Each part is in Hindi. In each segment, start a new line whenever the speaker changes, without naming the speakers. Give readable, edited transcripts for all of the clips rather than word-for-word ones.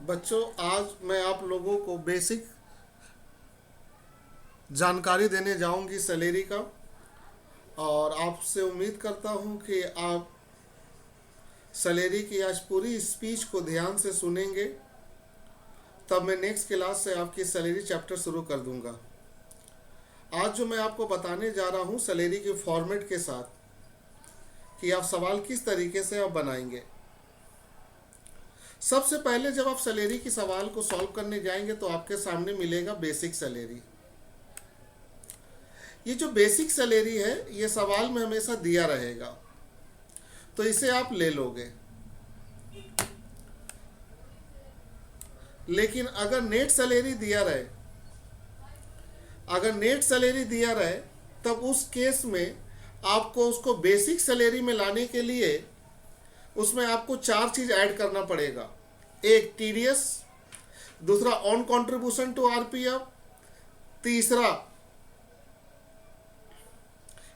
बच्चों, आज मैं आप लोगों को बेसिक जानकारी देने जाऊंगी सैलरी का। और आपसे उम्मीद करता हूं कि आप सैलरी की आज पूरी स्पीच को ध्यान से सुनेंगे। तब मैं नेक्स्ट क्लास से आपकी सैलरी चैप्टर शुरू कर दूंगा। आज जो मैं आपको बताने जा रहा हूं सैलरी के फॉर्मेट के साथ कि आप सवाल किस तरीके से आप बनाएंगे। सबसे पहले जब आप सैलरी की सवाल को सॉल्व करने जाएंगे तो आपके सामने मिलेगा बेसिक सैलरी। ये जो बेसिक सैलरी है ये सवाल में हमेशा दिया रहेगा, तो इसे आप ले लोगे। लेकिन अगर नेट सैलरी दिया रहे तब उस केस में आपको उसको बेसिक सैलरी में लाने के लिए उसमें आपको 4 चीज ऐड करना पड़ेगा। एक टीडीएस, दूसरा ऑन कंट्रीब्यूशन टू आरपीएफ, तीसरा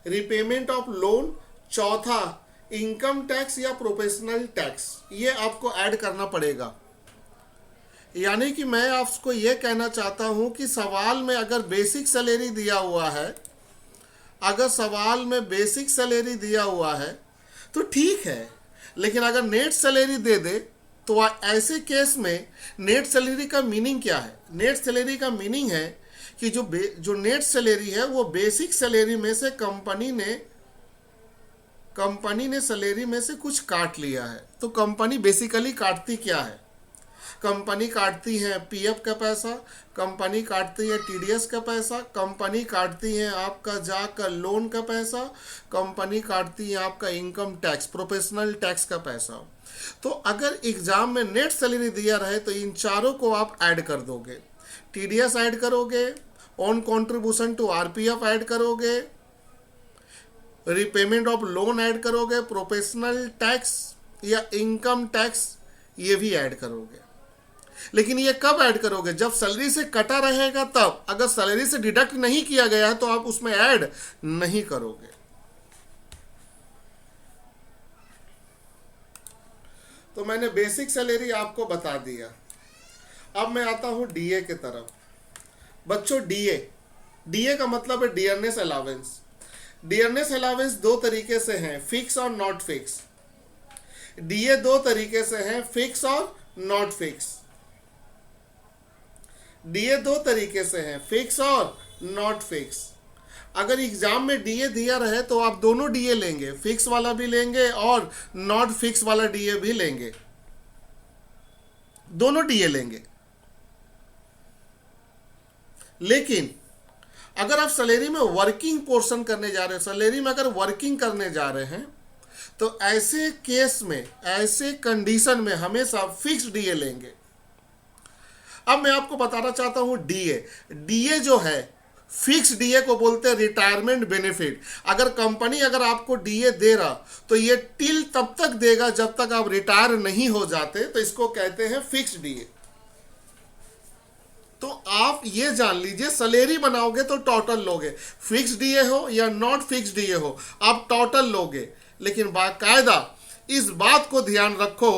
रिपेमेंट ऑफ लोन, चौथा इनकम टैक्स या प्रोफेशनल टैक्स। ये आपको ऐड करना पड़ेगा। यानी कि मैं आपको ये कहना चाहता हूं कि सवाल में अगर बेसिक सैलरी दिया हुआ है, तो ठीक है। लेकिन अगर नेट सैलरी दे दे तो ऐसे केस में नेट सैलरी का मीनिंग क्या है? नेट सैलरी का मीनिंग है कि जो नेट सैलरी है वो बेसिक सैलरी में से कंपनी ने सैलरी में से कुछ काट लिया है। तो कंपनी बेसिकली काटती क्या है? कंपनी काटती है पीएफ का पैसा, कंपनी काटती है टीडीएस का पैसा, कंपनी काटती है आपका जाकर लोन का पैसा, कंपनी काटती है आपका इनकम टैक्स, प्रोफेशनल टैक्स का पैसा। तो अगर एग्जाम में नेट सैलरी दिया रहे तो इन चारों को आप ऐड कर दोगे। टीडीएस ऐड करोगे, on contribution to RPF add करोगे, रिपेमेंट ऑफ लोन ऐड करोगे, प्रोफेशनल टैक्स या इनकम टैक्स ये भी ऐड करोगे। लेकिन ये कब ऐड करोगे? जब सैलरी से कटा रहेगा तब। अगर सैलरी से डिडक्ट नहीं किया गया है तो आप उसमें ऐड नहीं करोगे। तो मैंने बेसिक सैलरी आपको बता दिया। अब मैं आता हूं डीए के तरफ। बच्चों, डीए का मतलब है डियरनेस अलावेंस। डियरनेस अलावेंस दो तरीके से हैं, फिक्स और नॉट फिक्स। डीए दो तरीके से हैं, फिक्स और नॉट फिक्स। डीए दो तरीके से हैं, फिक्स और नॉट फिक्स। अगर एग्जाम में डीए दिया रहे तो आप दोनों डीए लेंगे, फिक्स वाला भी लेंगे और नॉट फिक्स वाला डीए भी लेंगे, दोनों डीए लेंगे। लेकिन अगर आप सैलरी में वर्किंग पोर्शन करने जा रहे हैं, सैलरी में अगर वर्किंग करने जा रहे हैं तो ऐसे केस में, ऐसे कंडीशन में हमेशा फिक्स डीए लेंगे। अब मैं आपको बताना चाहता हूं डीए जो है, फिक्स डीए को बोलते हैं रिटायरमेंट बेनिफिट। अगर आपको डीए दे रहा तो ये टिल तब तक देगा जब तक आप रिटायर नहीं हो जाते, तो इसको कहते हैं फिक्स डीए। तो आप ये जान लीजिए, सैलरी बनाओगे तो टोटल लोगे, फिक्स डीए हो या नॉट फिक्स डीए हो, आप टोटल लोगे। लेकिन बाकायदा इस बात को ध्यान रखो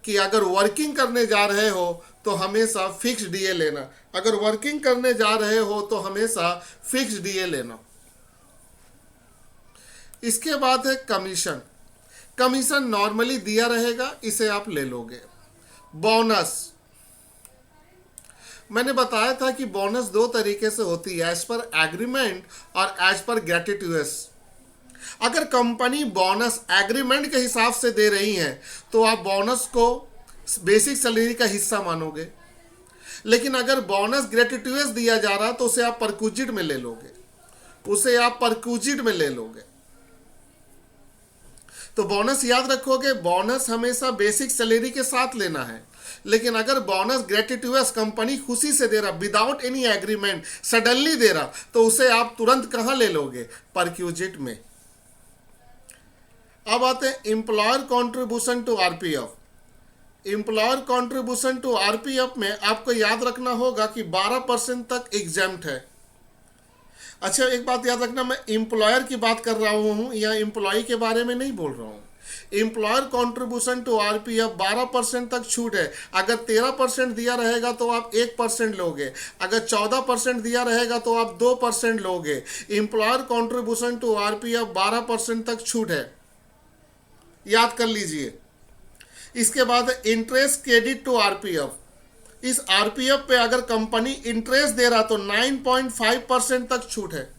कि अगर वर्किंग करने जा रहे हो तो हमेशा फिक्स डीए लेना, अगर वर्किंग करने जा रहे हो तो हमेशा फिक्स डीए लेना। इसके बाद है कमीशन। कमीशन नॉर्मली दिया रहेगा, इसे आप ले लोगे। बोनस, मैंने बताया था कि बोनस दो तरीके से होती है, एज पर एग्रीमेंट और एज पर ग्रेटिट्यूस। अगर कंपनी बोनस एग्रीमेंट के हिसाब से दे रही है तो आप बोनस को बेसिक सैलरी का हिस्सा मानोगे। लेकिन अगर बोनस ग्रेटिट्यूस दिया जा रहा तो उसे आप परक्यूजिट में ले लोगे, तो बोनस याद रखोगे, बोनस हमेशा बेसिक सैलरी के साथ लेना है। लेकिन अगर बोनस ग्रेटिट्यूस कंपनी खुशी से दे रहा, without any agreement suddenly they रहा, तो उसे आप तुरंत कहां ले लोगे? परक्यूजिट में। अब आते हैं employer contribution to RPF. Employer contribution to RPF में आपको याद रखना होगा कि 12% तक एग्जेम्प्ट है। अच्छा, एक बात याद रखना, मैं एम्प्लॉयर की बात कर रहा हूं या एम्प्लॉय के बारे में नहीं बोल रहा हूं। एम्प्लॉयर कॉन्ट्रीब्यूशन टू आरपीएफ 12% तक छूट है। अगर 13% दिया रहेगा तो आप 1% लोगे, अगर 14% दिया रहेगा तो आप 2% लोगे। एम्प्लॉयर कॉन्ट्रीब्यूशन टू आरपीएफ 12% तक छूट है, याद कर लीजिए। इसके बाद इंटरेस्ट क्रेडिट टू आरपीएफ। इस आरपीएफ पे अगर कंपनी इंटरेस्ट दे रहा तो 9.5% तक छूट है,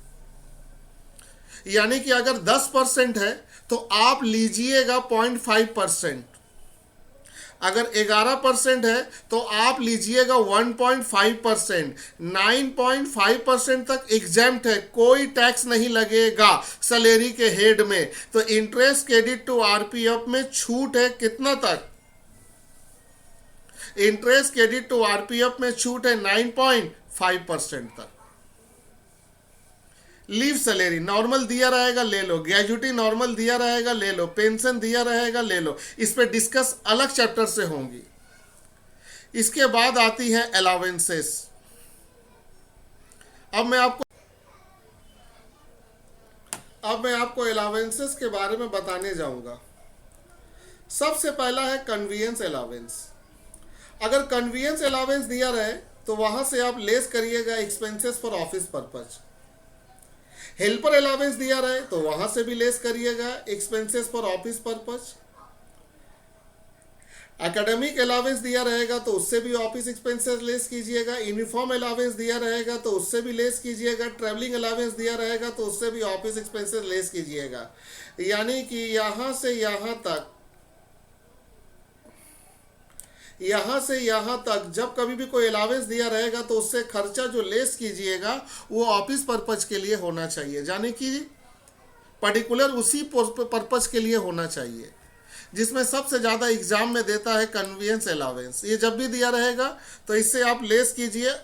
यानी कि अगर 10% है तो आप लीजिएगा 0.5%, अगर 11% है तो आप लीजिएगा 1.5%। 9.5% तक एग्जैम्प्ट है, कोई टैक्स नहीं लगेगा सैलरी के हेड में। तो इंटरेस्ट क्रेडिट टू आरपीएफ में छूट है कितना तक? इंटरेस्ट क्रेडिट टू आरपीएफ में छूट है 9.5% तक। लीव सैलरी नॉर्मल दिया रहेगा ले लो, ग्रेजुटी नॉर्मल दिया रहेगा ले लो, पेंशन दिया रहेगा ले लो, इस पे डिस्कस अलग चैप्टर से होंगी। इसके बाद आती है अलावेंसेस। अब मैं आपको अलावेंसेस के बारे में बताने जाऊंगा। सबसे पहला है कन्वीनियंस अलावेंस। अगर कन्वीनियंस अलावेंस दिया रहे तो वहां से आप लेस करिएगा expenses for office purpose. Helper allowance दिया रहे तो वहां से भी लेस करिएगा expenses for office purpose. Academic allowance दिया रहेगा तो उससे भी ऑफिस एक्सपेंसेस लेस कीजिएगा। यूनिफॉर्म अलावेंस दिया रहेगा तो उससे भी लेस कीजिएगा। ट्रैवलिंग अलावेंस दिया रहेगा तो उससे भी ऑफिस एक्सपेंसेस लेस कीजिएगा। यानी कि यहां से यहां तक जब कभी भी कोई अलावेंस दिया रहेगा तो उससे खर्चा जो लेस कीजिएगा वो ऑफिस पर्पज के लिए होना चाहिए, यानी कि पर्टिकुलर उसी पर्पज के लिए होना चाहिए। जिसमें सबसे ज़्यादा एग्जाम में देता है कन्वीनियंस अलावेंस। ये जब भी दिया रहेगा तो इससे आप लेस कीजिए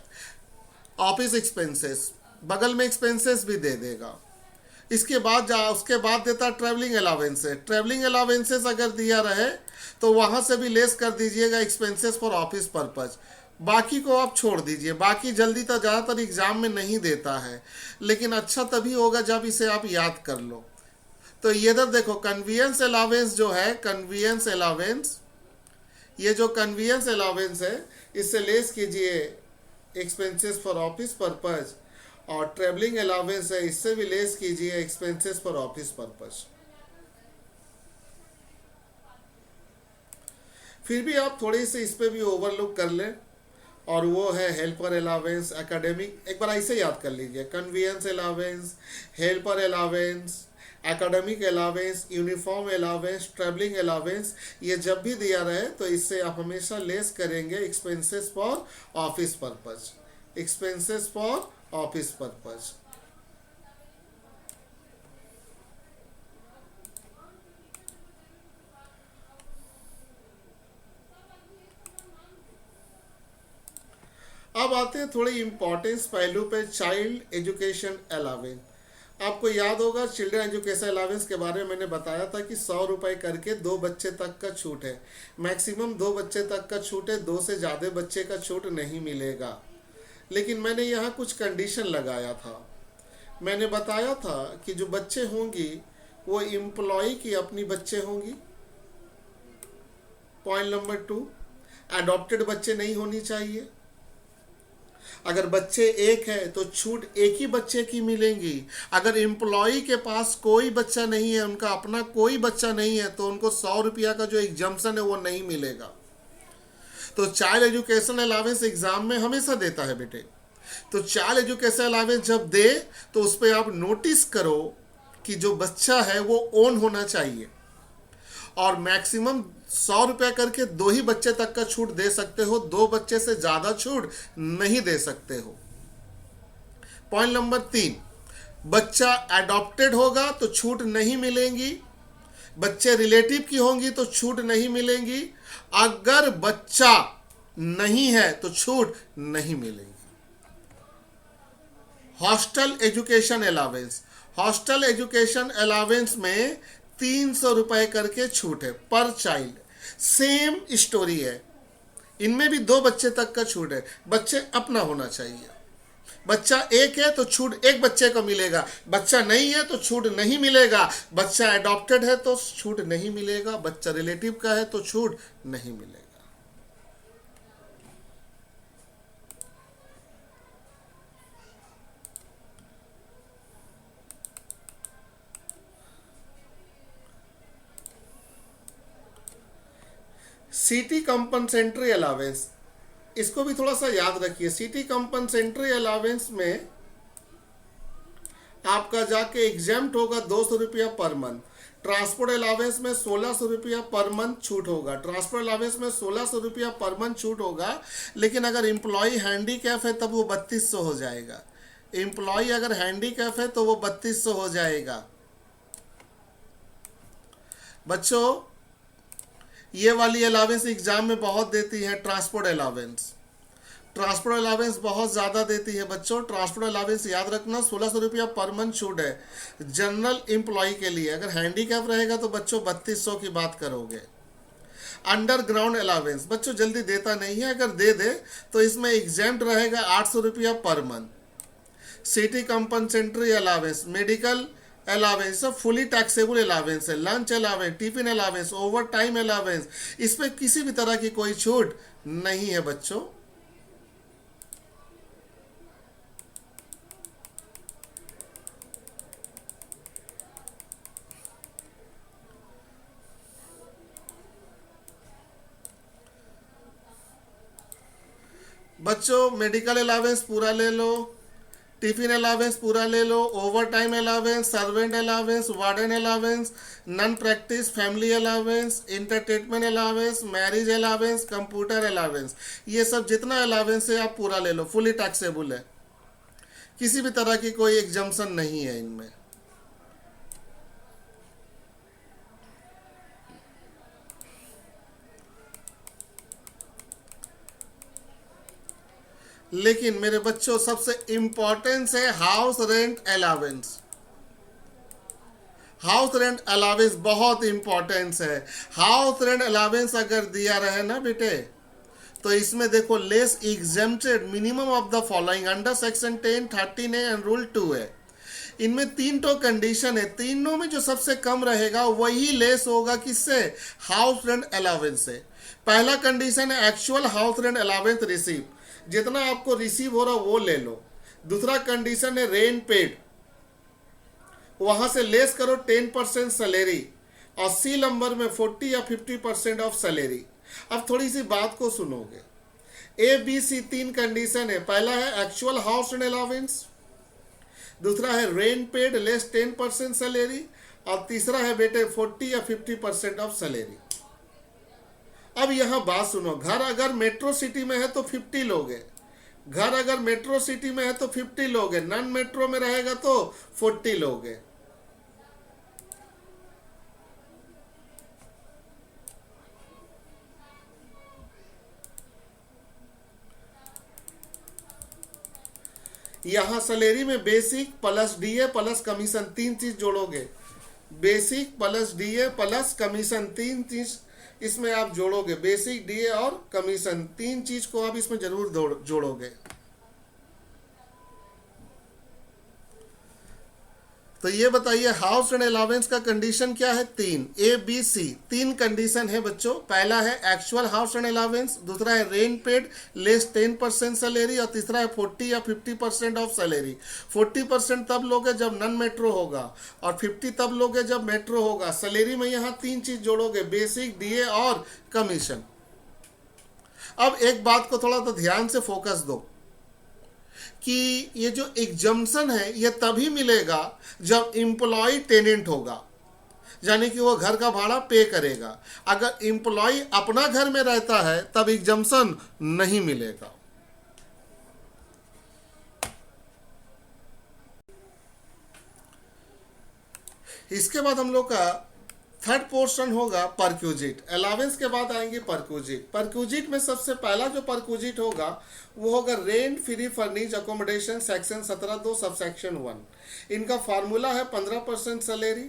ऑफिस एक्सपेंसेस, बगल में एक्सपेंसेस भी दे देगा। उसके बाद देता है ट्रैवलिंग अलावेंसेस। ट्रैवलिंग अलावेंसेस अगर दिया रहे तो वहाँ से भी लेस कर दीजिएगा एक्सपेंसेस फॉर ऑफिस पर्पज। बाकी को आप छोड़ दीजिए, बाकी जल्दी तक ज़्यादातर एग्जाम में नहीं देता है, लेकिन अच्छा तभी होगा जब इसे आप याद कर लो। तो ये इधर देखो कन्वीनियंस अलावेंस जो है, कन्वीनियंस अलावेंस, ये जो कन्वीनियंस अलावेंस है इससे लेस कीजिए एक्सपेंसेस फॉर ऑफिस पर्पज, और ट्रैवलिंग अलावेंस है इससे भी लेस कीजिए एक्सपेंसेस फॉर ऑफिस पर्पज। फिर भी आप थोड़ी सी इस पे भी ओवरलुक कर लें, और वो है हेल्पर अलावेंस, एकेडमिक। एक बार ऐसे याद कर लीजिए, convenience allowance, helper allowance, academic allowance, uniform allowance, travelling allowance. ये जब भी दिया रहे तो इससे आप हमेशा लेस करेंगे expenses for office purpose, expenses for office purpose. अब आते हैं थोड़ी इंपॉर्टेंस पहलू पे, चाइल्ड एजुकेशन अलावेंस। आपको याद होगा चिल्ड्रन एजुकेशन अलावेंस के बारे में मैंने बताया था कि 100 रुपये करके 2 बच्चे तक का छूट है। मैक्सिमम 2 बच्चे तक का छूट है, 2 से ज़्यादा बच्चे का छूट नहीं मिलेगा। लेकिन मैंने यहाँ कुछ कंडीशन लगाया था। मैंने बताया था कि जो बच्चे होंगी वो एम्प्लॉय की अपनी बच्चे होंगी। पॉइंट नंबर 2, अडॉप्टेड बच्चे नहीं होनी चाहिए। अगर बच्चे एक है तो छूट एक ही बच्चे की मिलेंगी। अगर एम्प्लॉय के पास कोई बच्चा नहीं है, उनका अपना कोई बच्चा नहीं है, तो उनको 100 रुपया का जो एग्जम्पशन है वो नहीं मिलेगा। तो चाइल्ड एजुकेशन अलावेंस एग्जाम में हमेशा देता है बेटे। तो चाइल्ड एजुकेशन अलावेंस जब दे तो उस पर आप नोटिस करो कि जो बच्चा है वो ओन होना चाहिए, और मैक्सिमम 100 रुपया करके 2 ही बच्चे तक का छूट दे सकते हो, 2 बच्चे से ज़्यादा छूट नहीं दे सकते हो। पॉइंट नंबर 3, बच्चा एडॉप्टेड होगा तो छूट नहीं मिलेंगी, बच्चे रिलेटिव की होंगी तो छूट नहीं मिलेंगी, अगर बच्चा नहीं है तो छूट नहीं मिलेगी। Hostel education allowance, hostel education allowance में 300 रुपये करके छूट है पर चाइल्ड। सेम स्टोरी है, इनमें भी 2 बच्चे तक का छूट है, बच्चे अपना होना चाहिए। बच्चा एक है तो छूट एक बच्चे को मिलेगा, बच्चा नहीं है तो छूट नहीं मिलेगा, बच्चा अडॉप्टेड है तो छूट नहीं मिलेगा, बच्चा रिलेटिव का है तो छूट नहीं मिलेगा। सिटी कंपनसेंट्री अलावेंस, इसको भी थोड़ा सा याद रखिए। सिटी कंपनसेंट्री अलावेंस में आपका जाके एग्जाम्प्ट होगा 200 रुपया पर मंथ। ट्रांसपोर्ट अलावेंस में 1600 रुपया पर मंथ छूट होगा। ट्रांसपोर्ट अलावेंस में 1600 रुपया पर मंथ छूट होगा, लेकिन अगर एम्प्लॉय हैंडीकैप है तब वो 3200 हो जाएगा। एम्प्लॉय अगर हैंडीकैप है तो वो 3200 हो जाएगा। बच्चों, ये वाली अलावेंस एग्जाम में बहुत देती है, ट्रांसपोर्ट अलावेंस। ट्रांसपोर्ट अलावेंस बहुत ज़्यादा देती है बच्चों। ट्रांसपोर्ट अलावेंस याद रखना 1600 रुपया पर मंथ छूट है जनरल एम्प्लॉय के लिए। अगर हैंडीकैप रहेगा तो बच्चों 3200 की बात करोगे। अंडरग्राउंड अलावेंस बच्चों जल्दी देता नहीं है, अगर दे दे तो इसमें एग्जाम्प्ट रहेगा 800 रुपया per month. City compensatory allowance, medical allowance सब फुली टैक्सेबल अलावेंस है। Lunch allowance, tiffin allowance, overtime allowance, इसमें किसी भी तरह की कोई छूट नहीं है बच्चों। बच्चों मेडिकल अलावेंस पूरा ले लो, टिफिन अलावेंस पूरा ले लो, overtime allowance, servant allowance, warden allowance, non practice family allowance, entertainment allowance, marriage allowance, computer allowance, ये सब जितना अलावेंस है आप पूरा ले लो, फुली टैक्सेबल है, किसी भी तरह की कोई एग्जम्पशन नहीं है इनमें। लेकिन मेरे बच्चों सबसे इंपॉर्टेंस है house rent allowance. House rent allowance बहुत इंपॉर्टेंस है। हाउस रेंट अलावेंस अगर दिया रहे ना बेटे, तो इसमें देखो less exempted minimum of the following under section 10, 13A and rule 2 है। इनमें 3 तो कंडीशन है, तीनों में जो सबसे कम रहेगा वही लेस होगा किससे? हाउस रेंट अलावेंस से। पहला कंडीशन है actual house rent allowance receive, जितना आपको रिसीव हो रहा वो ले लो। दूसरा कंडीशन है रेंट पेड, वहां से लेस करो 10% सैलरी, और सी नंबर में 40 या 50% ऑफ सैलरी। अब थोड़ी सी बात को सुनोगे। ए बी सी 3 कंडीशन है। पहला है एक्चुअल हाउस रेंट अलावेंस, दूसरा है रेंट पेड लेस 10% सैलरी, और तीसरा है बेटे 40 या 50% ऑफ सैलरी। अब यहां बात सुनो, घर अगर मेट्रो सिटी में है तो 50 लोगे, घर अगर मेट्रो सिटी में है तो 50 लोगे, नॉन मेट्रो में रहेगा तो 40 लोगे। यहां सैलरी में basic plus DA plus commission 3 चीज जोड़ोगे। Basic plus DA plus commission 3 चीज इसमें आप जोड़ोगे। बेसिक, डीए और कमीशन 3 चीज को आप इसमें जरूर जोड़ोगे। तो ये बताइए हाउस रेंट अलावेंस का कंडीशन क्या है? 3 ए बी सी 3 कंडीशन है बच्चों। पहला है एक्चुअल हाउस रेंट अलावेंस, दूसरा है रेंट पेड लेस 10% सैलरी, और तीसरा है 40 या 50% ऑफ सैलरी। 40% तब लोगे जब नॉन मेट्रो होगा, और 50 तब लोगे जब मेट्रो होगा। सैलरी में यहाँ 3 चीज जोड़ोगे, बेसिक, डीए और कमीशन। अब एक बात को थोड़ा तो ध्यान से फोकस दो कि ये जो एग्जम्पशन है ये तभी मिलेगा जब एम्प्लॉय टेनेंट होगा, यानी कि वो घर का भाड़ा पे करेगा। अगर एम्प्लॉय अपना घर में रहता है तब एग्जम्पशन नहीं मिलेगा। इसके बाद हम लोग का थर्ड पोर्शन होगा परक्यूजिट। अलावेंस के बाद आएंगे परक्यूजिट। परक्यूजिट में सबसे पहला जो परक्यूजिट होगा वो होगा rent free furnish accommodation section 17(2) subsection 1। इनका फार्मूला है 15% सैलरी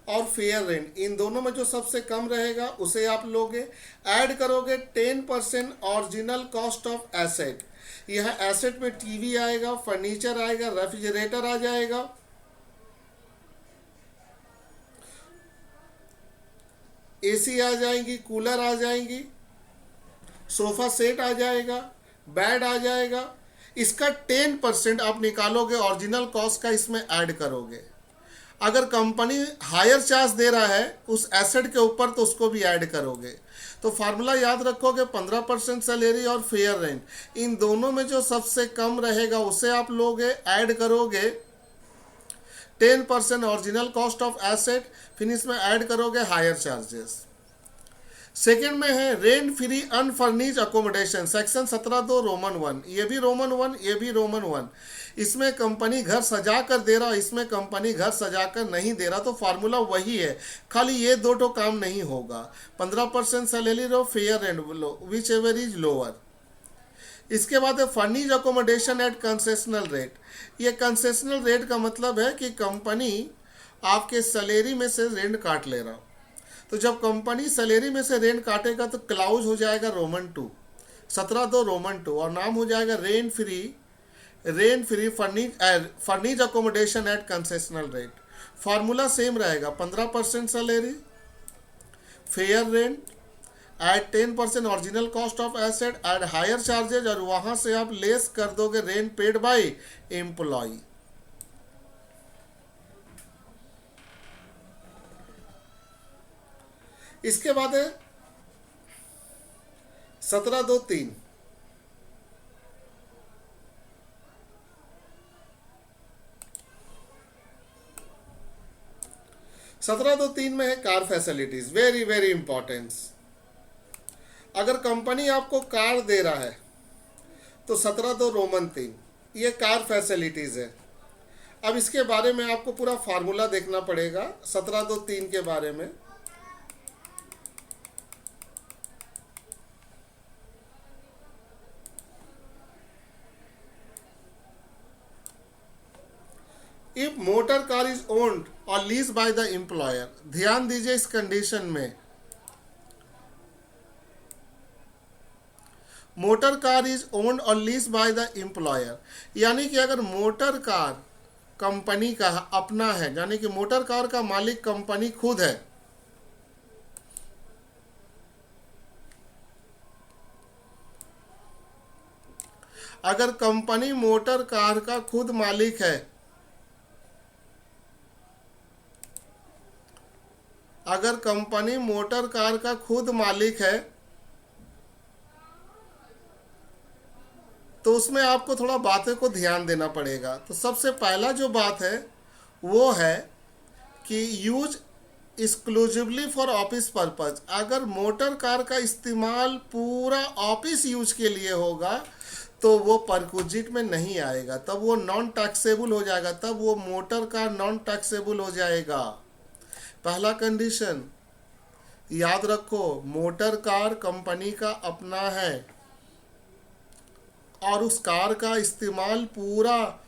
और फेयर रेंट। इन दोनों में जो सबसे कम रहेगा उसे आप लोगे। ऐड करोगे 10% ओरिजिनल कॉस्ट ऑफ एसेट। यहाँ एसेट में टीवी आएगा, फर्नीचर आएगा, रेफ्रिजरेटर आ जाएगा, एसी आ जाएंगी, कूलर आ जाएंगी, सोफा सेट आ जाएगा, बेड आ जाएगा। इसका 10% आप निकालोगे, ओरिजिनल कॉस्ट का इसमें ऐड करोगे। अगर कंपनी हायर चार्ज दे रहा है उस एसेट के ऊपर तो उसको भी ऐड करोगे। तो फार्मूला याद रखोगे, 15% सैलरी और फेयर रेंट, इन दोनों में जो सबसे कम रहेगा उसे आप लोगे, ऐड करोगे 10% ओरिजिनल कॉस्ट ऑफ एसेट, फिर इसमें ऐड करोगे हायर चार्जेस। सेकेंड में है rent free unfurnished accommodation, section 17(2) Roman 1, ये भी रोमन 1, ये भी रोमन 1। इसमें कंपनी घर सजा कर दे रहा, इसमें कंपनी घर सजा कर नहीं दे रहा, तो फार्मूला वही है, खाली ये दो तो काम नहीं होगा। 15% सैलरी लो, फेयर रेंट लो, विच एवर इज लोअर। इसके बाद है furnished accommodation at concessional rate. ये कंसेशनल रेट का मतलब है कि कंपनी आपके सैलरी में से रेंट काट ले रहा। तो जब कंपनी सैलरी में से रेंट काटेगा तो क्लाउज हो जाएगा रोमन 2, 17(2) रोमन 2, और नाम हो जाएगा rent free furnished accommodation at concessional rate. Formula same रहेगा, 15% salary, fair rent, at 10% original cost of asset, add hire charges, और वहां से आप लेस कर दोगे रेंट पेड बाय एम्प्लॉय। इसके बाद है 17(2)(3, में है car facilities, very very importance. अगर कंपनी आपको कार दे रहा है तो 17(2) रोमन 3, ये कार फैसिलिटीज है। अब इसके बारे में आपको पूरा फार्मूला देखना पड़ेगा 17(2)(3 के बारे में। If motor car is owned और लीज बाय द एम्प्लॉयर, ध्यान दीजिए इस कंडीशन में, मोटर कार इज ओन्ड और लीज बाय द एम्प्लॉयर, यानी कि अगर मोटर कार कंपनी का अपना है, यानी कि मोटर कार का मालिक कंपनी खुद है, अगर कंपनी मोटर कार का खुद मालिक है, अगर कंपनी मोटर कार का खुद मालिक है तो उसमें आपको थोड़ा बातें को ध्यान देना पड़ेगा। तो सबसे पहला जो बात है वो है कि use exclusively for office purpose. अगर मोटर कार का इस्तेमाल पूरा ऑफिस यूज के लिए होगा तो वो परक्विजिट में नहीं आएगा, तब वो नॉन टैक्सेबल हो जाएगा, तब वो मोटर कार नॉन टैक्सेबल हो जाएगा। पहला कंडीशन याद रखो, मोटर कार कंपनी का अपना है और उस कार का इस्तेमाल पूरा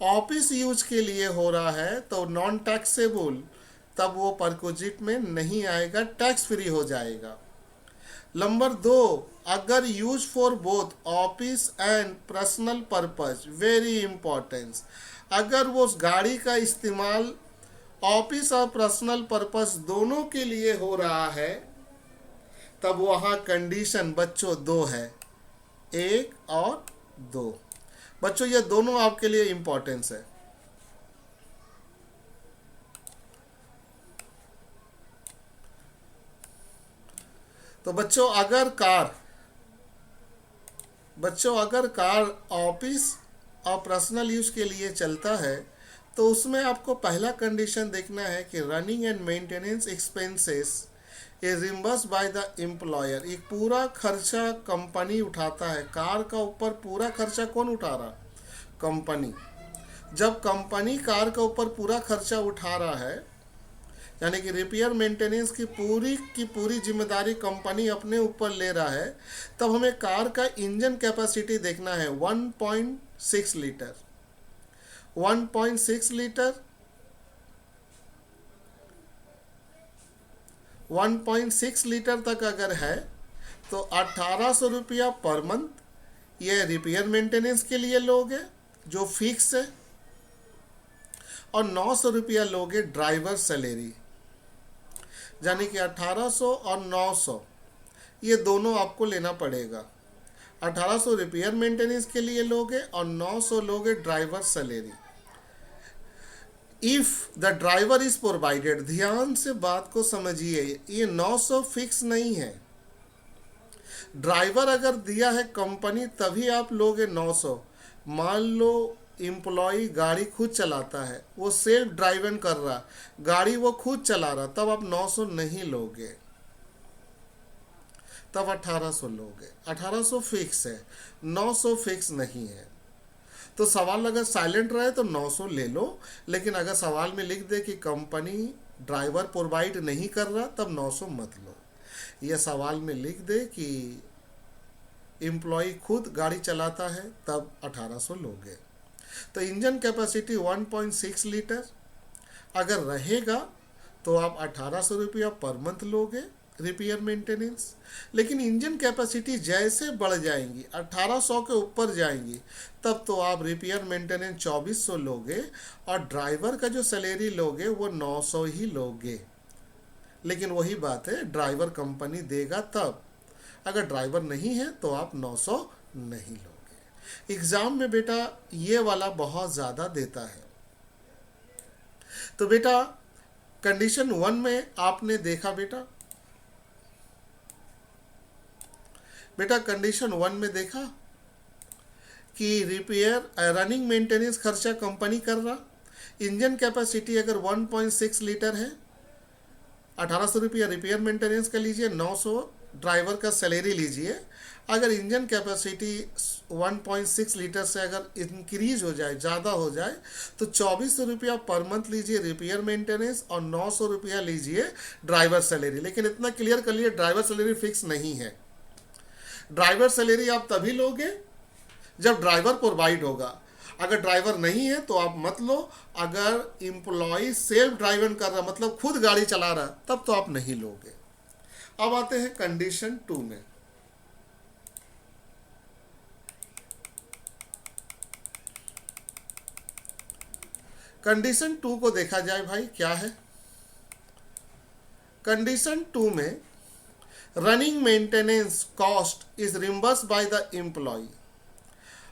ऑफिस यूज के लिए हो रहा है तो नॉन टैक्सेबल, तब वो परक्विजिट में नहीं आएगा, टैक्स फ्री हो जाएगा। नंबर 2, अगर use for both office and personal purpose, very importance, अगर वो उस गाड़ी का इस्तेमाल ऑफिस और पर्सनल पर्पस दोनों के लिए हो रहा है तब वहाँ कंडीशन बच्चों 2 है, 1 और 2। बच्चों ये दोनों आपके लिए इंपॉर्टेंस है। तो बच्चों अगर कार ऑफिस और पर्सनल यूज के लिए चलता है तो उसमें आपको पहला कंडीशन देखना है कि running and maintenance expenses is reimburse by the employer. एक पूरा खर्चा कंपनी उठाता है। कार का ऊपर पूरा खर्चा कौन उठा रहा? कंपनी। जब कंपनी कार के ऊपर पूरा खर्चा उठा रहा है, यानी कि रिपेयर मेंटेनेंस की पूरी जिम्मेदारी कंपनी अपने ऊपर ले रहा है, तब हमें कार का इंजन कैपेसिटी देखना है 1.6 लीटर। 1.6 लीटर 1.6 लीटर तक अगर है तो 1800 रुपया पर मंथ ये रिपेयर मेंटेनेंस के लिए लोगे जो फिक्स है, और 900 रुपया लोगे ड्राइवर सैलरी, यानी कि 1800 और 900 ये दोनों आपको लेना पड़ेगा। 1800 रिपेयर मेंटेनेंस के लिए लोगे और 900 लोगे driver salary. If the driver is provided, ध्यान से बात को समझिए, ये 900 फिक्स नहीं है। ड्राइवर अगर दिया है कंपनी तभी आप लोगे 900। मान लो एम्प्लॉय गाड़ी खुद चलाता है, वो सेल्फ ड्राइवन कर रहा, गाड़ी वो खुद चला रहा, तब आप 900 नहीं लोगे, तब 1800 लोगे। 1800 फिक्स है, 900 फिक्स नहीं है। तो सवाल अगर साइलेंट रहे तो 900 ले लो, लेकिन अगर सवाल में लिख दे कि कंपनी ड्राइवर प्रोवाइड नहीं कर रहा, तब 900 मत लो। यह सवाल में लिख दे कि एम्प्लॉय खुद गाड़ी चलाता है, तब 1800 लोगे। तो इंजन कैपेसिटी 1.6 लीटर अगर रहेगा तो आप 1800 रुपया पर मंथ लोगे रिपेयर मेंटेनेंस। लेकिन इंजन कैपेसिटी जैसे बढ़ जाएंगी, 1800 के ऊपर जाएंगी, तब तो आप रिपेयर मेंटेनेंस 2400 लोगे और ड्राइवर का जो सैलरी लोगे वो 900 ही लोगे। लेकिन वही बात है, ड्राइवर कंपनी देगा तब, अगर ड्राइवर नहीं है तो आप 900 नहीं लोगे। एग्जाम में बेटा ये वाला बहुत ज़्यादा देता है। तो बेटा कंडीशन 1 में आपने देखा बेटा कंडीशन 1 में देखा कि रिपेयर रनिंग मेंटेनेंस खर्चा कंपनी कर रहा। इंजन कैपेसिटी अगर 1.6 लीटर है, 1800 रुपया रिपेयर मेंटेनेंस का लीजिए, 900 ड्राइवर का सैलरी लीजिए। अगर इंजन कैपेसिटी 1.6 लीटर से अगर इंक्रीज हो जाए, ज़्यादा हो जाए, तो 2400 रुपया पर मंथ लीजिए रिपेयर मेंटेनेंस और 900 रुपया लीजिए ड्राइवर सैलरी। लेकिन इतना क्लियर कर लिए, ड्राइवर सैलरी फिक्स नहीं है। ड्राइवर सैलरी आप तभी लोगे जब ड्राइवर प्रोवाइड होगा। अगर ड्राइवर नहीं है तो आप मत लो। अगर एम्प्लॉय सेल्फ ड्राइवन कर रहा, मतलब खुद गाड़ी चला रहा, तब तो आप नहीं लोगे। अब आते हैं कंडीशन 2 में। कंडीशन 2 को देखा जाए भाई, क्या है कंडीशन 2 में, running maintenance cost is reimburse by the employ.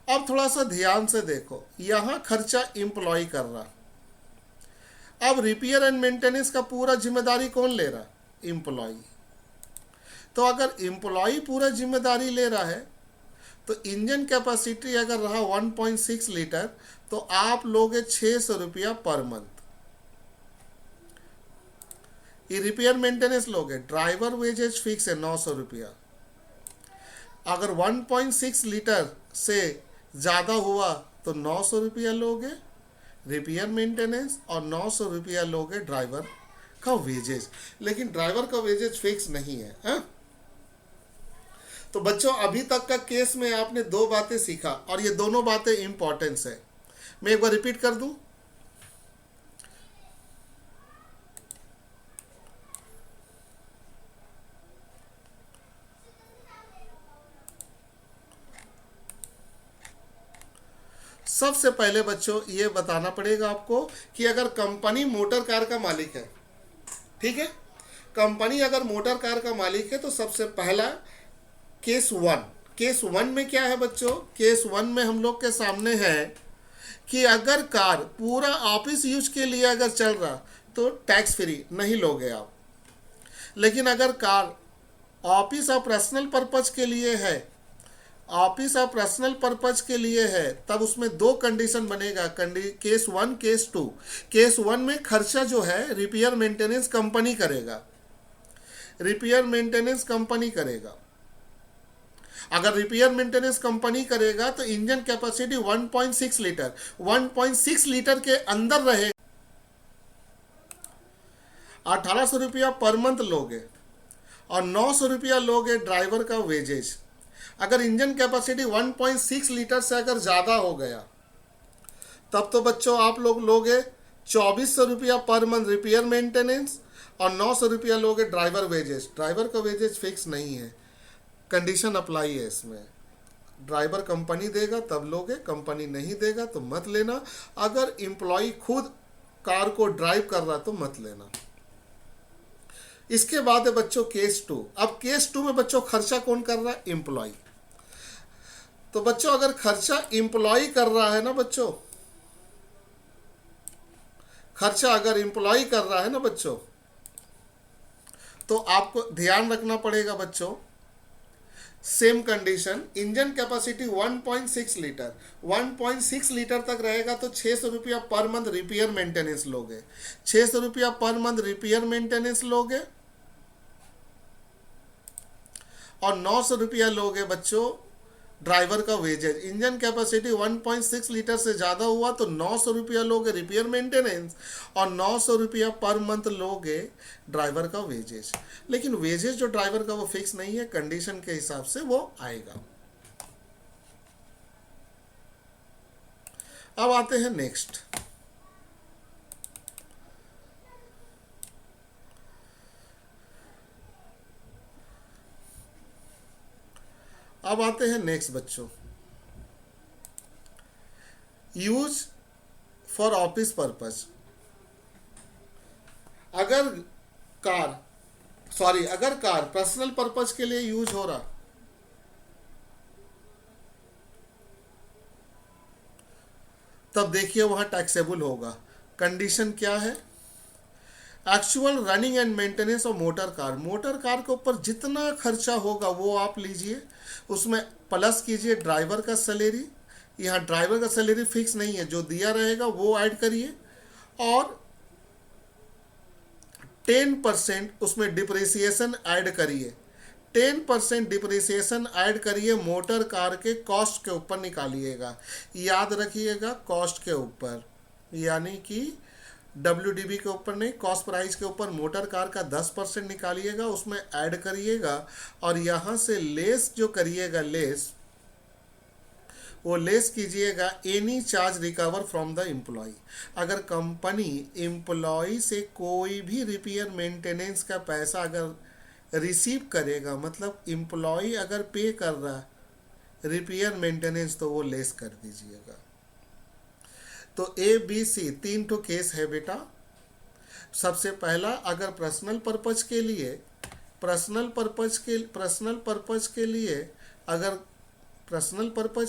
अब थोड़ा सा ध्यान से देखो, यहां खर्चा एम्प्लॉय कर रहा, अब रिपेयर एंड मेंटेनेंस का पूरा जिम्मेदारी कौन ले रहा? एम्प्लॉय। तो अगर एम्प्लॉय पूरा जिम्मेदारी ले रहा है तो इंजन कैपेसिटी अगर रहा 1.6 लीटर तो आप लोगे 600 रुपया पर मंथ। ये रिपेयर मेंटेनेंस लोगे, ड्राइवर वेजेज फिक्स है 900 रुपया। अगर 1.6 लीटर से ज़्यादा हुआ तो 900 रुपया लोगे रिपेयर मेंटेनेंस और 900 रुपया लोगे ड्राइवर का वेजेज। लेकिन ड्राइवर का वेजेज फिक्स नहीं है, हा? तो बच्चों अभी तक का केस में आपने 2 बातें सीखा और ये दोनों बातें इंपॉर्टेंस है। मैं एक बार रिपीट कर दूं। सबसे पहले बच्चों ये बताना पड़ेगा आपको कि अगर कंपनी मोटर कार का मालिक है, ठीक है, कंपनी अगर मोटर कार का मालिक है तो सबसे पहला केस 1 में क्या है बच्चों? केस 1 में हम लोग के सामने है कि अगर कार पूरा ऑफिस यूज के लिए अगर चल रहा तो टैक्स फ्री नहीं लोगे आप। लेकिन अगर कार ऑफिस और पर्सनल पर्पज के लिए है, ऑफिस और पर्सनल पर्पज के लिए है, तब उसमें 2 कंडीशन बनेगा, केस 1 केस 2। केस 1 में खर्चा जो है रिपेयर मेंटेनेंस कंपनी करेगा, रिपेयर मेंटेनेंस कंपनी करेगा। अगर रिपेयर मेंटेनेंस कंपनी करेगा तो इंजन कैपेसिटी 1.6 लीटर 1.6 लीटर के अंदर रहेगा, 1800 रुपया पर मंथ लोगे और 900 रुपया लोगे ड्राइवर का वेजेज। अगर इंजन कैपेसिटी 1.6 लीटर से अगर ज़्यादा हो गया तब तो बच्चों आप लोग लोगे 2400 रुपया पर मंथ रिपेयर मेंटेनेंस और 900 रुपया लोगे ड्राइवर वेजेज। ड्राइवर का वेजेज फिक्स नहीं है, कंडीशन अप्लाई है इसमें। ड्राइवर कंपनी देगा तब लोगे, कंपनी नहीं देगा तो मत लेना। अगर एम्प्लॉय खुद कार को ड्राइव कर रहा तो मत लेना। इसके बाद है बच्चों केस 2। अब केस 2 में बच्चों खर्चा कौन कर रहा है? एम्प्लॉय। तो बच्चों अगर खर्चा एम्प्लॉय कर रहा है ना बच्चों, खर्चा अगर एम्प्लॉय कर रहा है ना बच्चों, तो आपको ध्यान रखना पड़ेगा बच्चों, same condition, engine capacity 1.6 litre, 1.6 litre तक रहेगा तो 600 रुपया पर मंथ रिपेयर मेंटेनेंस लोगे, 600 रुपया पर मंथ रिपेयर मेंटेनेंस लोगे, और 900 रुपया लोगे बच्चों ड्राइवर का वेजेज। इंजन कैपेसिटी 1.6 लीटर से ज़्यादा हुआ तो 900 रुपया लोगे रिपेयर मेंटेनेंस, और 900 रुपया पर मंथ लोगे ड्राइवर का वेजेज। लेकिन वेजेज जो ड्राइवर का वो फिक्स नहीं है, कंडीशन के हिसाब से वो आएगा। अब आते हैं नेक्स्ट। अब आते हैं नेक्स्ट बच्चों, यूज फॉर ऑफिस पर्पस। अगर कार पर्सनल पर्पस के लिए यूज हो रहा, तब देखिए वहां टैक्सेबल होगा। कंडीशन क्या है? Actual running and maintenance of motor car. Motor car के ऊपर जितना खर्चा होगा वो आप लीजिए, उसमें प्लस कीजिए ड्राइवर का सैलरी। यहाँ ड्राइवर का सैलरी फिक्स नहीं है, जो दिया रहेगा वो ऐड करिए, और 10% उसमें डिप्रिसिएशन ऐड करिए, 10% डिप्रिसिएशन ऐड करिए, मोटर कार के कॉस्ट के ऊपर निकालिएगा। याद रखिएगा कॉस्ट के ऊपर, यानी कि WDB के ऊपर नहीं, कॉस्ट प्राइस के ऊपर मोटर कार का 10% निकालिएगा, उसमें ऐड करिएगा, और यहाँ से लेस जो करिएगा, वो लेस कीजिएगा any charge recover from the employ. अगर कंपनी एम्प्लॉय से कोई भी रिपेयर मेंटेनेंस का पैसा अगर रिसीव करेगा, मतलब एम्प्लॉय अगर पे कर रहा रिपेयर मेंटेनेंस, तो वो लेस कर दीजिएगा। तो ABC 3 ठो केस है बेटा। सबसे पहला, अगर पर्सनल पर्पज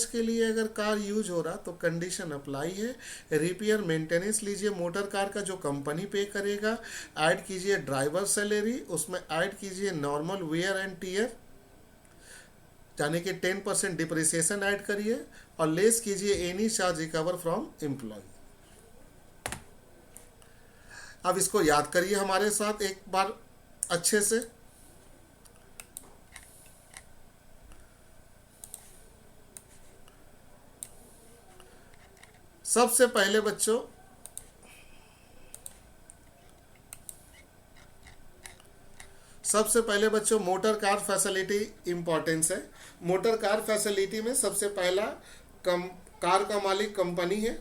के लिए अगर कार यूज हो रहा तो कंडीशन अप्लाई है। रिपेयर मेंटेनेंस लीजिए मोटर कार का जो कंपनी पे करेगा, ऐड कीजिए ड्राइवर सैलरी, उसमें ऐड कीजिए नॉर्मल वेयर एंड टीयर, यानी कि 10% डिप्रिसिएशन ऐड करिए, और लेस कीजिए any charge recover from employ. अब इसको याद करिए हमारे साथ एक बार अच्छे से। सबसे पहले बच्चों मोटर कार फैसिलिटी इंपॉर्टेंस है। मोटर कार फैसिलिटी में सबसे पहला कार का मालिक कंपनी है,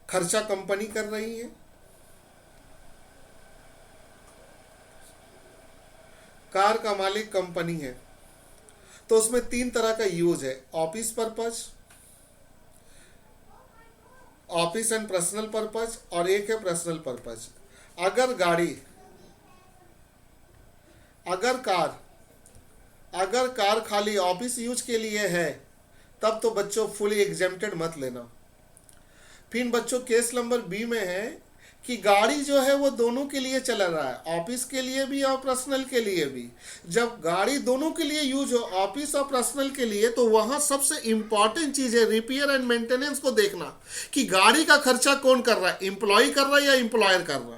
खर्चा कंपनी कर रही है, कार का मालिक कंपनी है, तो उसमें 3 तरह का यूज है, office purpose, office and personal purpose, और एक है पर्सनल पर्पस। अगर कार खाली ऑफिस यूज के लिए है, तब तो बच्चों फुली एग्जेम्प्टेड मत लेना। फिर बच्चों केस नंबर B में है कि गाड़ी जो है वो दोनों के लिए चला रहा है, ऑफिस के लिए भी और पर्सनल के लिए भी। जब गाड़ी दोनों के लिए यूज हो, ऑफिस और पर्सनल के लिए, तो वहां सबसे इंपॉर्टेंट चीज है रिपेयर एंड मेंटेनेंस को देखना कि गाड़ी का खर्चा कौन कर रहा है, एम्प्लॉय कर रहा है या एम्प्लॉयर कर रहा है।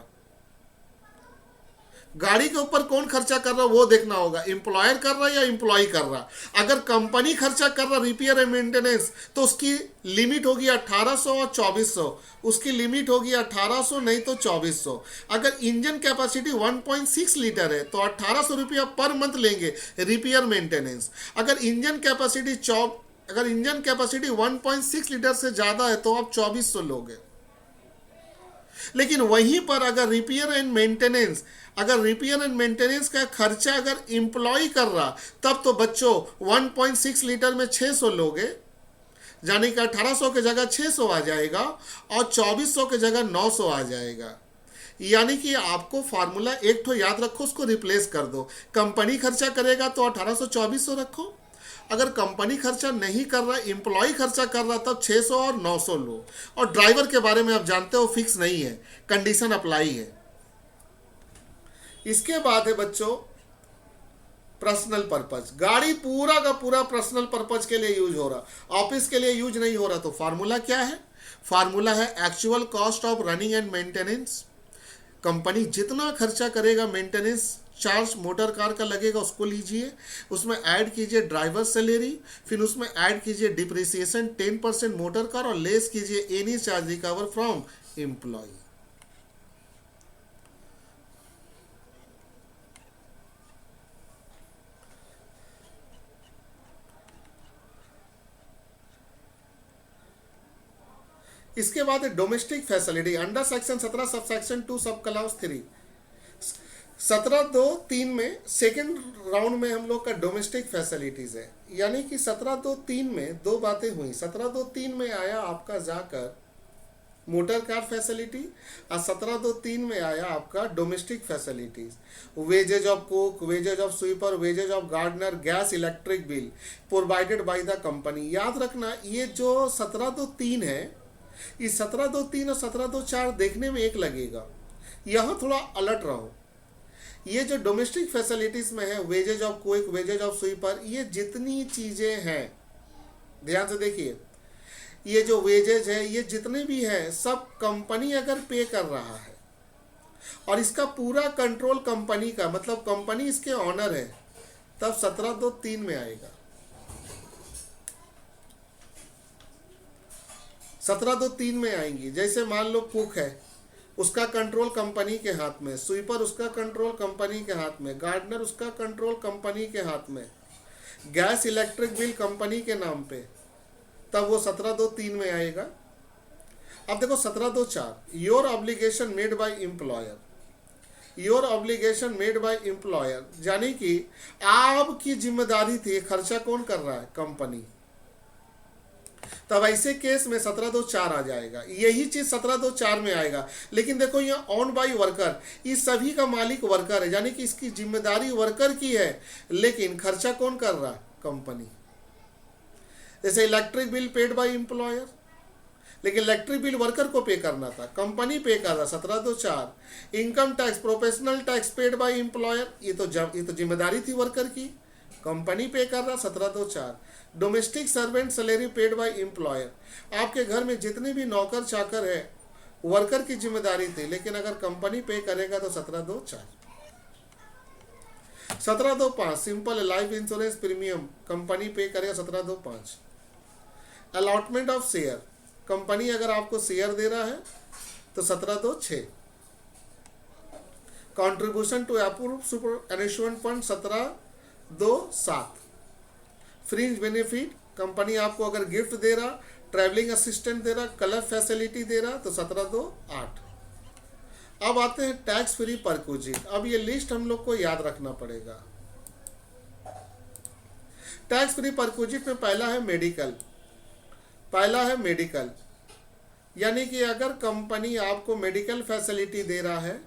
गाड़ी के ऊपर कौन खर्चा कर रहा है वो देखना होगा, एम्प्लॉयर कर रहा है या एम्प्लॉय कर रहा है। अगर कंपनी खर्चा कर रहा रिपेयर एंड मेंटेनेंस, तो उसकी लिमिट होगी 1800 और 2400, उसकी लिमिट होगी 1800 नहीं तो 2400। अगर इंजन कैपेसिटी 1.6 लीटर है तो 1800 रुपया पर मंथ लेंगे रिपेयर मेंटेनेंस। अगर इंजन कैपेसिटी 1.6 लीटर से ज़्यादा है तो आप 2400 लोगे। लेकिन वहीं पर अगर रिपेयर एंड मेंटेनेंस का खर्चा अगर एम्प्लॉय कर रहा, तब तो बच्चों 1.6 लीटर में 600 लोगे, यानी कि 1800 की जगह 600 आ जाएगा और 2400 की जगह 900 आ जाएगा। यानी कि आपको फार्मूला एक तो याद रखो, उसको रिप्लेस कर दो। कंपनी खर्चा करेगा तो 1800 2400 रखो, अगर कंपनी खर्चा नहीं कर रहा, एम्प्लॉय खर्चा कर रहा, तब 600 और 900 लो। और ड्राइवर के बारे में आप जानते हो फिक्स नहीं है, कंडीशन अप्लाई है। इसके बाद है बच्चों पर्सनल पर्पज। गाड़ी पूरा का पूरा पर्सनल पर्पज के लिए यूज हो रहा, ऑफिस के लिए यूज नहीं हो रहा, तो फार्मूला क्या है? फार्मूला है actual cost of running and maintenance. Company जितना खर्चा करेगा मेंटेनेंस चार्ज मोटर कार का लगेगा, उसको लीजिए, उसमें ऐड कीजिए ड्राइवर सैलरी, फिर उसमें ऐड कीजिए डिप्रिसिएशन 10% मोटर कार, और लेस कीजिए any charge recover from employ. इसके बाद domestic facility under section 17 sub section 2 सब क्लास 3 17(2)(3) में सेकेंड राउंड में हम लोग का डोमेस्टिक फैसिलिटीज है। यानी कि 17(2)(3) में दो बातें हुई। 17(2)(3) में आया आपका जाकर मोटर कार फैसिलिटी, और 17(2)(3) में आया आपका domestic facilities, wages of cook, wages of sweeper, wages of gardener, gas electric bill provided by the company. याद रखना ये जो 17(2)(3 है, इस 17(2)(3 और 17(2)(4) देखने में एक लगेगा, यहाँ थोड़ा अलर्ट रहो। ये जो डोमेस्टिक फैसिलिटीज में है, wages of cook, wages of sweeper, ये जितनी चीजें हैं ध्यान से देखिए, ये जो वेजेज है, ये जितने भी हैं सब कंपनी अगर पे कर रहा है और इसका पूरा कंट्रोल कंपनी का, मतलब कंपनी इसके ऑनर है, तब 17(2)(3) में आएगा। 17(2)(3) में आएंगी। जैसे मान लो कुक है, उसका कंट्रोल कंपनी के हाथ में, स्वीपर उसका कंट्रोल कंपनी के हाथ में, गार्डनर उसका कंट्रोल कंपनी के हाथ में, गैस इलेक्ट्रिक बिल कंपनी के नाम पे, तब वो 17(2)(3) में आएगा। अब देखो 17(2)(4 your obligation made by employer, your obligation made by employer, यानी कि आपकी जिम्मेदारी थी, खर्चा कौन कर रहा है? कंपनी। तब ऐसे केस में 17(2)(4 आ जाएगा। यही चीज 17(2)(4 में आएगा। लेकिन देखो यहाँ ऑन बाई वर्कर, इस सभी का मालिक वर्कर है, यानी कि इसकी जिम्मेदारी वर्कर की है, लेकिन खर्चा कौन कर रहा? कंपनी। जैसे electric bill paid by employer, लेकिन इलेक्ट्रिक बिल वर्कर को पे करना था, कंपनी पे कर रहा 17(2)(4। Income tax professional tax paid by employer, ये तो जिम्मेदारी थी वर्कर की, कंपनी पे कर रहा 17(2)(4। Domestic servant salary paid by employer, आपके घर में जितने भी नौकर चाकर है वर्कर की जिम्मेदारी थी, लेकिन अगर कंपनी पे करेगा तो 17(2)(4। 17(2)(5 simple life insurance premium, company पे करेगा 17(2)(5। अलॉटमेंट ऑफ शेयर, कंपनी अगर आपको शेयर दे रहा है तो 17(2)(6। Contribution to approve super investment fund 17(2)(7। Fringe benefit, company आपको अगर गिफ्ट दे रहा, ट्रैवलिंग असिस्टेंट दे रहा, क्लब फैसिलिटी दे रहा, तो 17(2)(8। अब आते हैं टैक्स फ्री परक्विजिट। अब ये लिस्ट हम लोग को याद रखना पड़ेगा। टैक्स फ्री परक्विजिट में पहला है मेडिकल, यानी कि अगर कंपनी आपको मेडिकल फैसिलिटी दे रहा है,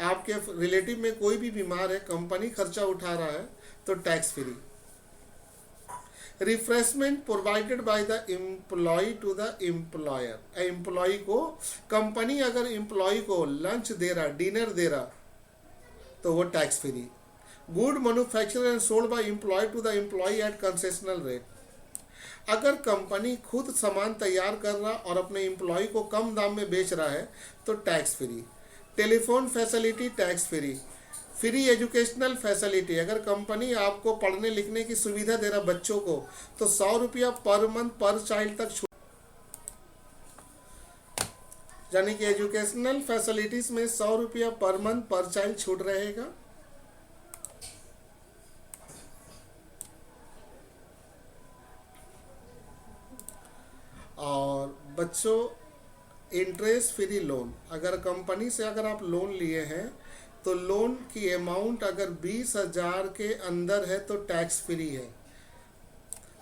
आपके रिलेटिव में कोई भी बीमार है, कंपनी खर्चा उठा रहा है, तो tax free. Refreshment provided by the employ to the employer, employ को कंपनी अगर एम्प्लॉय को लंच दे रहा, डिनर दे रहा, तो वो tax free. Good manufacture and sold by employ to the employ at concessional rate, अगर कंपनी खुद सामान तैयार कर रहा और अपने एम्प्लॉय को कम दाम में बेच रहा है तो tax free. Telephone facility tax free. Free educational facility, अगर कंपनी आपको पढ़ने लिखने की सुविधा दे रहा बच्चों को, तो 100 रुपया पर मंथ पर चाइल्ड तक छूट, यानी कि एजुकेशनल फैसिलिटीज में 100 रुपया पर मंथ पर चाइल्ड छूट रहेगा। और बच्चों इंटरेस्ट फ्री लोन, अगर कंपनी से अगर आप लोन लिए हैं तो लोन की अमाउंट अगर 20,000 के अंदर है तो टैक्स फ्री है।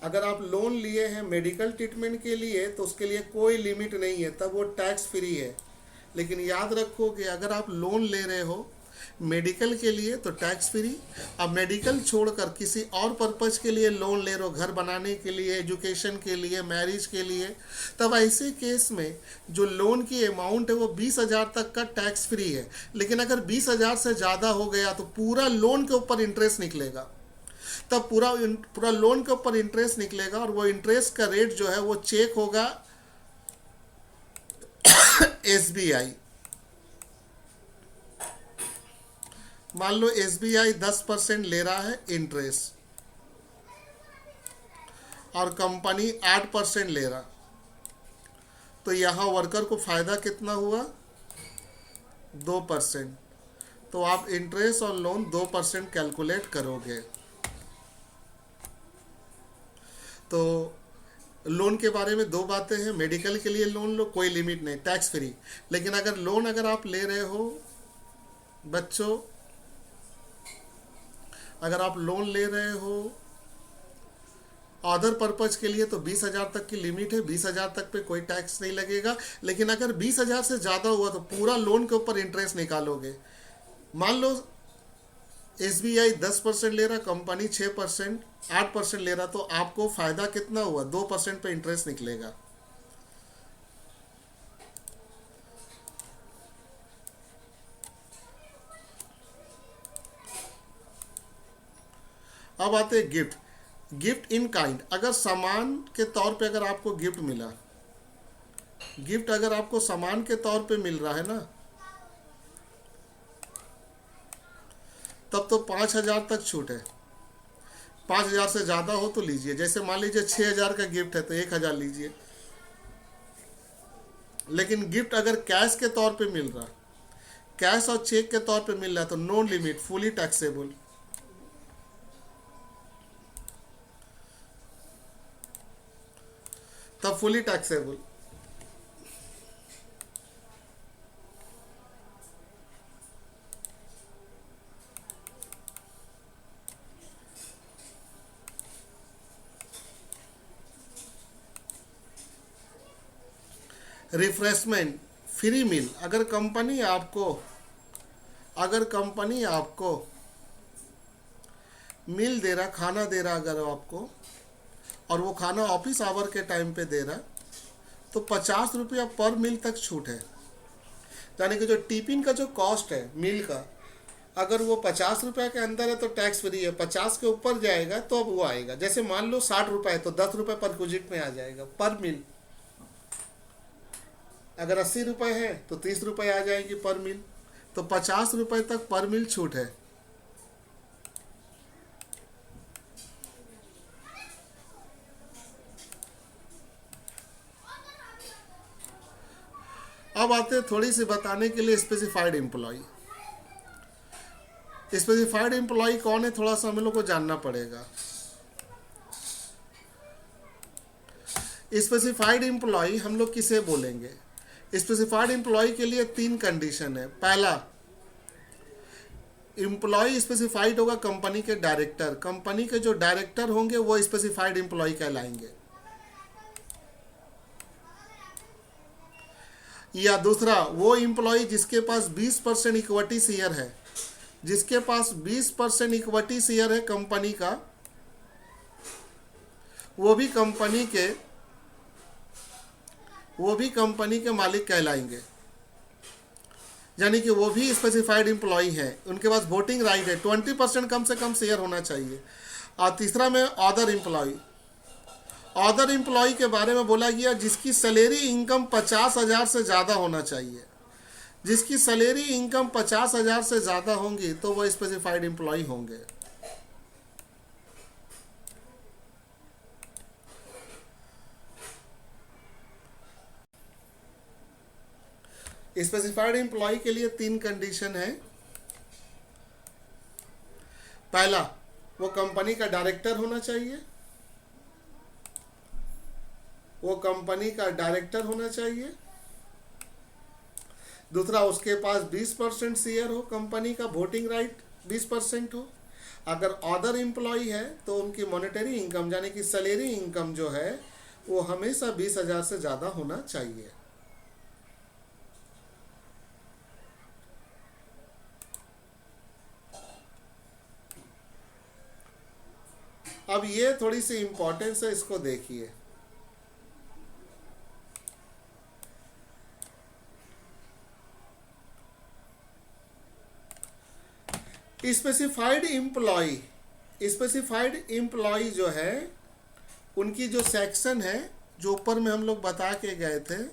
अगर आप लोन लिए हैं मेडिकल ट्रीटमेंट के लिए तो उसके लिए कोई लिमिट नहीं है, तब वो टैक्स फ्री है। लेकिन याद रखो कि अगर आप लोन ले रहे हो मेडिकल के लिए तो टैक्स फ्री। अब मेडिकल छोड़कर किसी और पर्पज़ के लिए लोन ले रहे हो, घर बनाने के लिए, एजुकेशन के लिए, मैरिज के लिए, तब ऐसे केस में जो लोन की अमाउंट है वो 20,000 तक का टैक्स फ्री है। लेकिन अगर 20,000 से ज़्यादा हो गया तो पूरा लोन के ऊपर इंटरेस्ट निकलेगा, तब पूरा लोन के ऊपर इंटरेस्ट निकलेगा और वो इंटरेस्ट का रेट जो है वो चेक होगा एसबीआई। मान लो एसबीआई 10% ले रहा है इंटरेस्ट और कंपनी 8% ले रहा, तो यहाँ वर्कर को फायदा कितना हुआ? 2%। तो आप इंटरेस्ट और लोन 2% कैलकुलेट करोगे। तो लोन के बारे में दो बातें हैं, मेडिकल के लिए लोन लो कोई लिमिट नहीं, टैक्स फ्री। लेकिन अगर लोन अगर आप ले रहे हो बच्चों, अगर आप लोन ले रहे हो अदर पर्पज के लिए तो 20,000 तक की लिमिट है, 20,000 तक पे कोई टैक्स नहीं लगेगा। लेकिन अगर 20,000 से ज़्यादा हुआ तो पूरा लोन के ऊपर इंटरेस्ट निकालोगे। मान लो एसबीआई 10% ले रहा, कंपनी 6%, 8% ले रहा, तो आपको फ़ायदा कितना हुआ? 2% पे इंटरेस्ट निकलेगा। अब आते हैं गिफ्ट। गिफ्ट इन काइंड, अगर सामान के तौर पे अगर आपको गिफ्ट मिला, गिफ्ट अगर आपको सामान के तौर पे मिल रहा है ना, तब तो 5,000 तक छूट है। 5,000 से ज़्यादा हो तो लीजिए। जैसे मान लीजिए 6,000 का गिफ्ट है तो 1,000 लीजिए। लेकिन गिफ्ट अगर कैश के तौर पे मिल रहा, कैश और चेक के तौर पे मिल रहा है तो नो लिमिट, फुली टैक्सेबल। तब fully taxable. Refreshment free meal, अगर कंपनी आपको मील दे रहा, खाना दे रहा अगर आपको, और वो खाना ऑफिस आवर के टाइम पे दे रहा, तो 50 रुपया पर मील तक छूट है। यानी कि जो टिफिन का जो कॉस्ट है मील का, अगर वो 50 रुपये के अंदर है तो टैक्स फ्री है, 50 के ऊपर जाएगा तो अब वो आएगा। जैसे मान लो 60 रुपये है तो 10 रुपये पर क्विजिट में आ जाएगा पर मील। अगर 80 रुपये है तो 30 रुपये आ जाएंगे पर मील। तो 50 रुपये तक पर मील छूट है। अब आते हैं थोड़ी सी बताने के लिए स्पेसिफाइड एम्प्लॉय। स्पेसिफाइड एम्प्लॉय कौन है, थोड़ा सा हम लोग को जानना पड़ेगा। स्पेसिफाइड एम्प्लॉय हम लोग किसे बोलेंगे? स्पेसिफाइड एम्प्लॉय के लिए 3 कंडीशन है। पहला, एम्प्लॉय स्पेसिफाइड होगा कंपनी के डायरेक्टर, कंपनी के जो डायरेक्टर होंगे वो स्पेसिफाइड एम्प्लॉय कहलाएंगे। या दूसरा, वो एम्प्लॉय जिसके पास 20% इक्विटी शेयर है, जिसके पास 20% इक्विटी शेयर है कंपनी का, वो भी कंपनी के मालिक कहलाएंगे। यानी कि वो भी स्पेसिफाइड एम्प्लॉय हैं, उनके पास वोटिंग राइट है, 20% कम से कम शेयर होना चाहिए। और तीसरा में अदर एम्प्लॉय। अदर एम्प्लॉय के बारे में बोला गया जिसकी सैलरी इनकम 50,000 से ज़्यादा होना चाहिए। जिसकी सैलरी इनकम 50,000 से ज़्यादा होंगी तो वो स्पेसिफाइड एम्प्लॉय होंगे। स्पेसिफाइड एम्प्लॉय के लिए 3 कंडीशन है। पहला, वो कंपनी का डायरेक्टर होना चाहिए, वो कंपनी का डायरेक्टर होना चाहिए। दूसरा उसके पास 20% शेयर हो, कंपनी का वोटिंग राइट 20% हो। अगर अदर एम्प्लॉय है तो उनकी मॉनेटरी इनकम यानी कि सैलरी इनकम जो है वो हमेशा 20,000 से ज़्यादा होना चाहिए। अब ये थोड़ी सी इंपॉर्टेंस है, इसको देखिए। स्पेसिफाइड एम्प्लॉय जो है उनकी जो सेक्शन है, जो ऊपर में हम लोग बता के गए थे,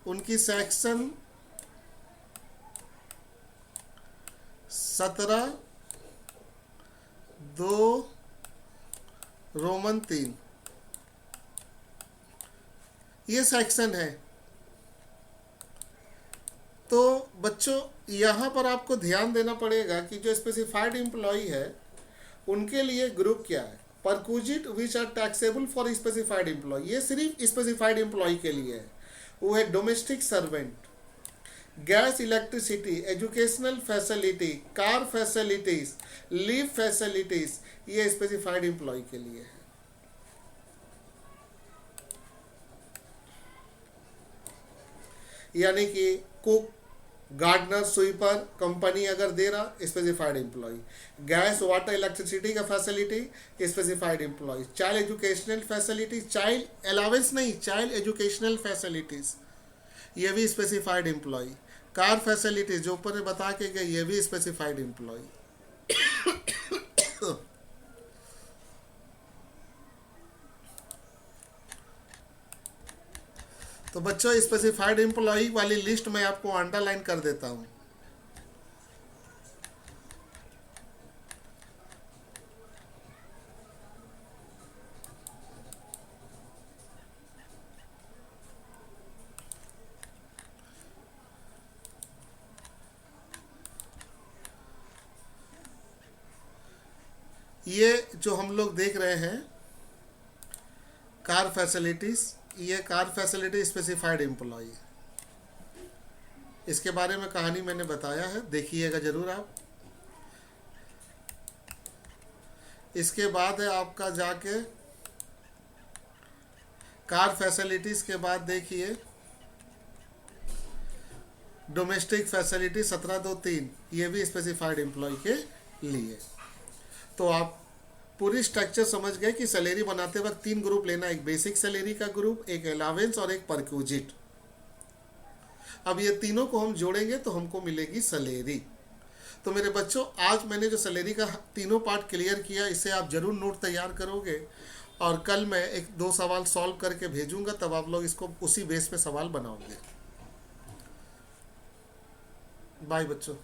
उनकी सेक्शन 17(2) रोमन 3 ये सेक्शन है। तो बच्चों यहाँ पर आपको ध्यान देना पड़ेगा कि जो स्पेसिफाइड एम्प्लॉय है उनके लिए ग्रुप क्या है। Perquisite which are taxable for specified employ, ये सिर्फ स्पेसिफाइड एम्प्लॉय के लिए है। वो है domestic servant, gas, electricity, educational facility, car facilities, leave facilities, ये स्पेसिफाइड एम्प्लॉय के लिए है। यानी कि कुक, गार्डनर, स्वीपर कंपनी अगर दे रहा, specified employee. Gas, water, electricity का facility, specified employee. Child educational facility, child allowance नहीं, चाइल्ड एजुकेशनल फैसिलिटीज, ये भी स्पेसिफाइड एम्प्लॉय। कार फैसिलिटीज जो ऊपर में बता के गए, ये भी स्पेसिफाइड एम्प्लॉय। तो बच्चों स्पेसिफाइड एम्प्लॉय वाली लिस्ट मैं आपको अंडरलाइन कर देता हूं। ये जो हम लोग देख रहे हैं कार फैसिलिटीज, ये कार फैसिलिटी स्पेसिफाइड एम्प्लॉय, इसके बारे में कहानी मैंने बताया है, देखिएगा जरूर आप। इसके बाद है आपका जाके कार फैसिलिटीज के बाद देखिए डोमेस्टिक फैसिलिटी 17(2)(3), ये भी स्पेसिफाइड एम्प्लॉय के लिए। तो आप पूरी स्ट्रक्चर समझ गए कि सैलरी बनाते वक्त 3 ग्रुप लेना, एक बेसिक सैलरी का ग्रुप, एक अलावेंस और एक परक्विजिट। अब ये तीनों को हम जोड़ेंगे तो हमको मिलेगी सैलरी। तो मेरे बच्चों आज मैंने जो सैलरी का तीनों पार्ट क्लियर किया, इससे आप जरूर नोट तैयार करोगे और कल मैं 1-2 सवाल सॉल्व करके भेजूंगा, तब आप लोग इसको उसी बेस पे सवाल बनाओगे। बाय बच्चों।